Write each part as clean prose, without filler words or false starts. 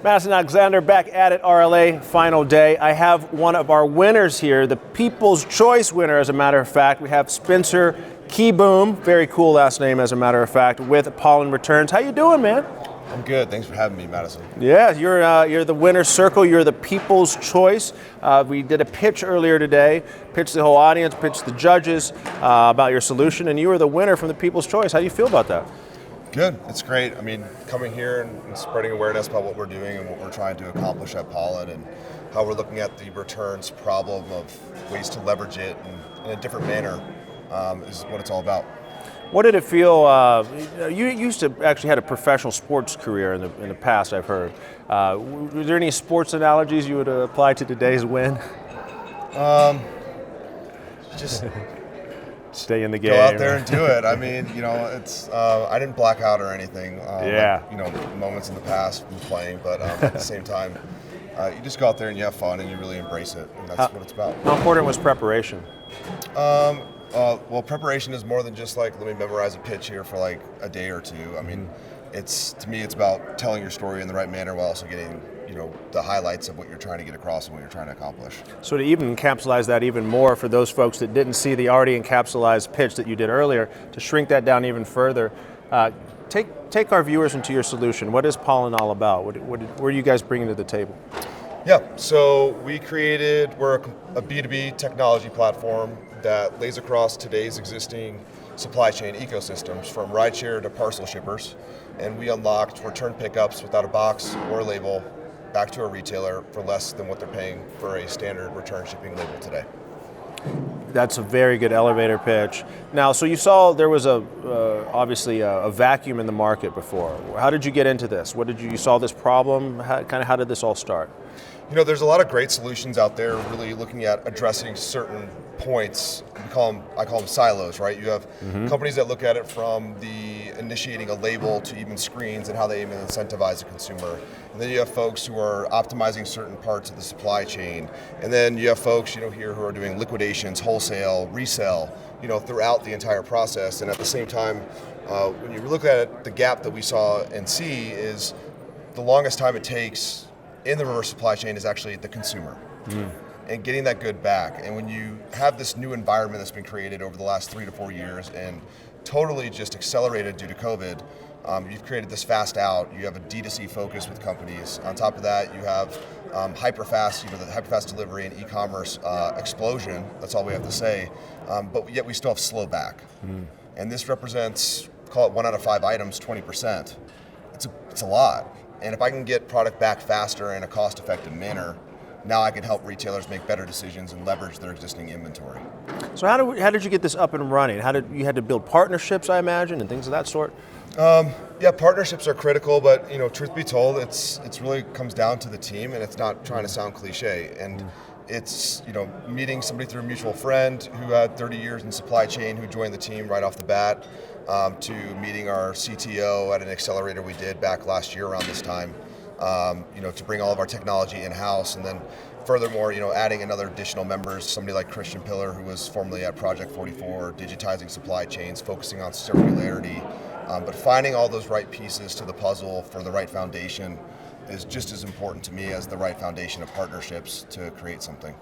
Madison Alexander back at it, RLA, final day. I have one of our winners here, the People's Choice winner, as a matter of fact. We have Spencer Kieboom, very cool last name, as a matter of fact, with Pollen Returns. How you doing, man? I'm good. Thanks for having me, Madison. Yeah, you're the winner's circle. You're the People's Choice. We did a pitch earlier today, pitched the whole audience, pitched the judges about your solution, and you were the winner from the People's Choice. How do you feel about that? Good. It's great. I mean, coming here and spreading awareness about what we're doing and what we're trying to accomplish at Pollen and how we're looking at the returns problem of ways to leverage it in a different manner is what it's all about. What did it feel? You used to actually had a professional sports career in the past, I've heard. Were there any sports analogies you would apply to today's win? Just stay in the game. Go out there and do it. I mean, it's I didn't black out or anything. Yeah. Like, moments in the past from playing, but at the same time, you just go out there and you have fun and you really embrace it, and that's what it's about. How important was preparation? Well, preparation is more than just like, let me memorize a pitch here for like a day or two. I mean, to me, it's about telling your story in the right manner while also getting, the highlights of what you're trying to get across and what you're trying to accomplish. So to even encapsulate that even more for those folks that didn't see the already encapsulated pitch that you did earlier, to shrink that down even further, take our viewers into your solution. What is Pollen all about? What are you guys bringing to the table? Yeah, so we're a B2B technology platform that lays across today's existing supply chain ecosystems, from rideshare to parcel shippers, and we unlocked return pickups without a box or a label back to a retailer for less than what they're paying for a standard return shipping label today. That's a very good elevator pitch. Now, so you saw there was obviously a vacuum in the market before. How did you get into this? You saw this problem? How did this all start? There's a lot of great solutions out there really looking at addressing certain points. I call them silos, right? You have companies that look at it from the initiating a label to even screens and how they even incentivize the consumer. And then you have folks who are optimizing certain parts of the supply chain. And then you have folks, here who are doing liquidations, wholesale, resell, throughout the entire process. And at the same time, when you look at it, the gap that we saw and see is the longest time it takes in the reverse supply chain is actually the consumer and getting that good back. And when you have this new environment that's been created over the last 3 to 4 years and totally just accelerated due to COVID, you've created this fast out. You have a D2C focus with companies. On top of that, you have hyperfast, the hyperfast delivery and e-commerce explosion. That's all we have to say. But yet we still have slow back. And this represents, call it 1 out of 5 items, 20%. It's a lot. And if I can get product back faster in a cost-effective manner, now I can help retailers make better decisions and leverage their existing inventory. So how did you get this up and running? You had to build partnerships, I imagine, and things of that sort? Yeah, partnerships are critical, but truth be told, it's really comes down to the team, and it's not trying to sound cliche. And it's meeting somebody through a mutual friend who had 30 years in supply chain who joined the team right off the bat, to meeting our CTO at an accelerator we did back last year around this time, to bring all of our technology in-house, and then furthermore, adding another additional members, somebody like Christian Pillar, who was formerly at Project 44, digitizing supply chains, focusing on circularity, but finding all those right pieces to the puzzle for the right foundation is just as important to me as the right foundation of partnerships to create something.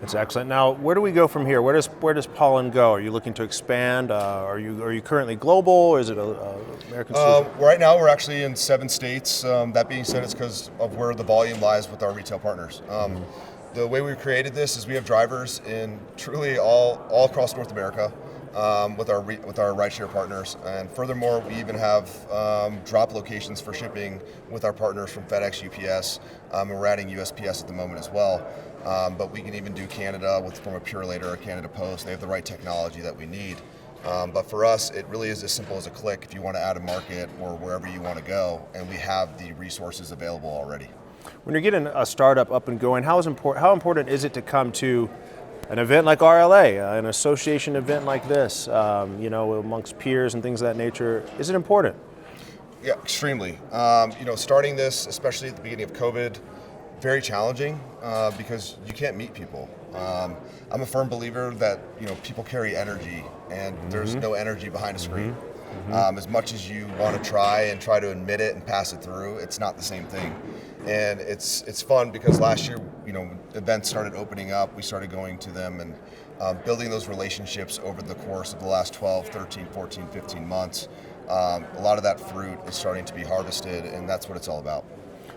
That's excellent. Now, where do we go from here? Where does Pollen go? Are you looking to expand? Are you currently global, or is it American? Right now, we're actually in 7 states. That being said, it's because of where the volume lies with our retail partners. The way we've created this is we have drivers in truly all across North America with our rideshare partners, and furthermore, we even have drop locations for shipping with our partners from FedEx, UPS, and we're adding USPS at the moment as well. But we can even do Canada from a Purelator or Canada Post. They have the right technology that we need. But for us, it really is as simple as a click if you want to add a market or wherever you want to go, and we have the resources available already. When you're getting a startup up and going, how important is it to come to an event like RLA, an association event like this, amongst peers and things of that nature? Is it important? Yeah, extremely. Starting this, especially at the beginning of COVID, very challenging because you can't meet people. I'm a firm believer that people carry energy, and there's no energy behind a screen. As much as you want to try to admit it and pass it through, it's not the same thing. And it's fun because last year, events started opening up. We started going to them and building those relationships over the course of the last 12, 13, 14, 15 months. A lot of that fruit is starting to be harvested, and that's what it's all about.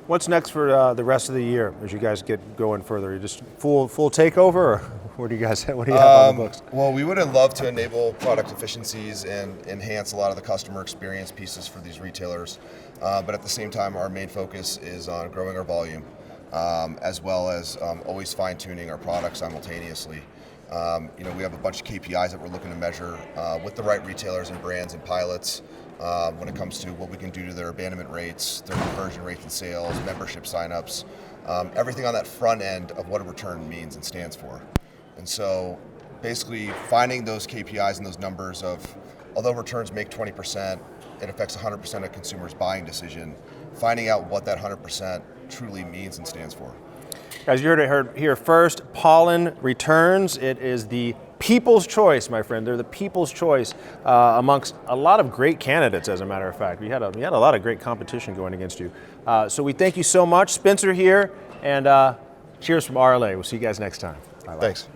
What's next for the rest of the year as you guys get going further? Are you just full takeover, or what do you have on the books? Well, we would love to enable product efficiencies and enhance a lot of the customer experience pieces for these retailers. But at the same time, our main focus is on growing our volume, as well as always fine-tuning our products simultaneously. We have a bunch of KPIs that we're looking to measure with the right retailers and brands and pilots when it comes to what we can do to their abandonment rates, their conversion rates and sales, membership signups, everything on that front end of what a return means and stands for. And so basically finding those KPIs and those numbers of, although returns make 20%, it affects 100% of consumers' buying decision, finding out what that 100% truly means and stands for. Guys, you heard it here first. Pollen returns. It is the people's choice, my friend. They're the people's choice amongst a lot of great candidates, as a matter of fact. We had a lot of great competition going against you. So we thank you so much. Spencer here, and cheers from RLA. We'll see you guys next time. Bye-bye. Thanks.